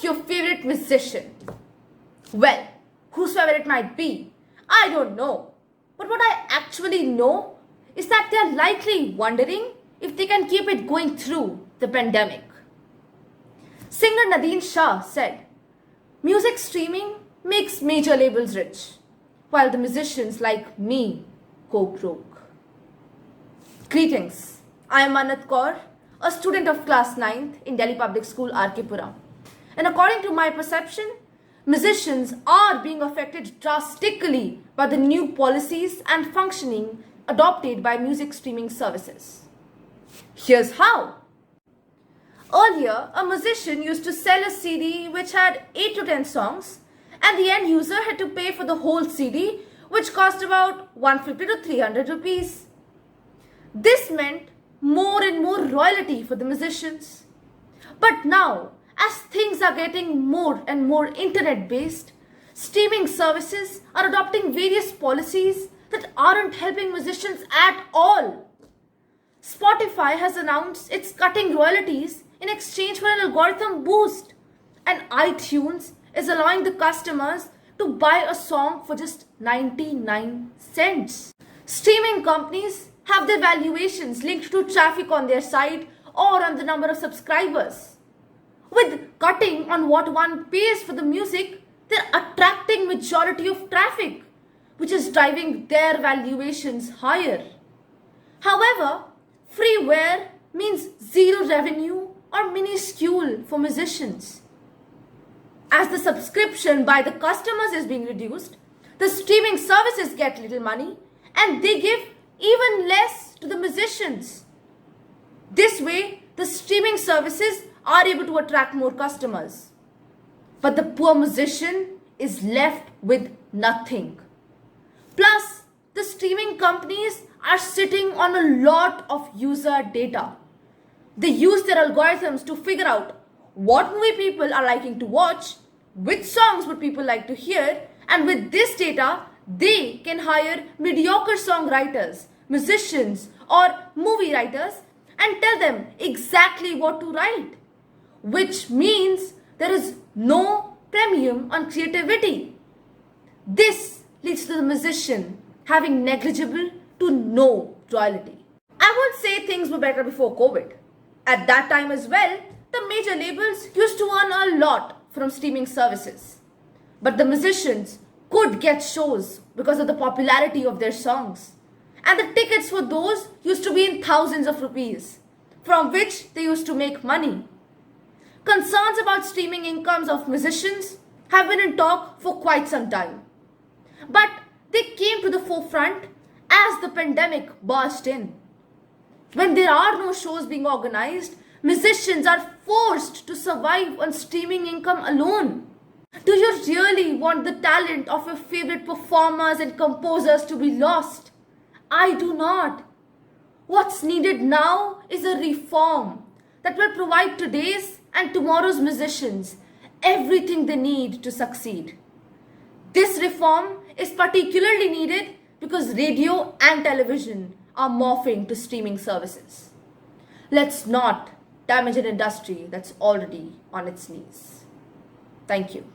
Who's your favorite musician? Well, whosoever it might be, I don't know. But what I actually know is that they are likely wondering if they can keep it going through the pandemic. Singer Nadine Shah said, "Music streaming makes major labels rich, while the musicians like me go broke." Greetings, I am Manat Kaur, a student of class 9th in Delhi Public School, R.K. Puram. And according to my perception, musicians are being affected drastically by the new policies and functioning adopted by music streaming services. Here's how. Earlier, a musician used to sell a CD which had 8 to 10 songs, and the end user had to pay for the whole CD, which cost about 150 to 300 rupees. This meant more and more royalty for the musicians. But now, as things are getting more and more internet-based, streaming services are adopting various policies that aren't helping musicians at all. Spotify has announced it's cutting royalties in exchange for an algorithm boost, and iTunes is allowing the customers to buy a song for just 99 cents. Streaming companies have their valuations linked to traffic on their site or on the number of subscribers. With cutting on what one pays for the music, they're attracting majority of traffic, which is driving their valuations higher. However, freeware means zero revenue or minuscule for musicians. As the subscription by the customers is being reduced, the streaming services get little money and they give even less to the musicians. This way, the streaming services are able to attract more customers. But the poor musician is left with nothing. Plus, the streaming companies are sitting on a lot of user data. They use their algorithms to figure out what movie people are liking to watch, which songs would people like to hear, and with this data, they can hire mediocre songwriters, musicians, or movie writers and tell them exactly what to write, which means there is no premium on creativity. This leads to the musician having negligible to no royalty. I won't say things were better before COVID. At that time as well, the major labels used to earn a lot from streaming services. But the musicians could get shows because of the popularity of their songs. And the tickets for those used to be in thousands of rupees, from which they used to make money. Concerns about streaming incomes of musicians have been in talk for quite some time. But they came to the forefront as the pandemic burst in. When there are no shows being organized, musicians are forced to survive on streaming income alone. Do you really want the talent of your favorite performers and composers to be lost? I do not. What's needed now is a reform that will provide today's and tomorrow's musicians everything they need to succeed. This reform is particularly needed because radio and television are morphing to streaming services. Let's not damage an industry that's already on its knees. Thank you.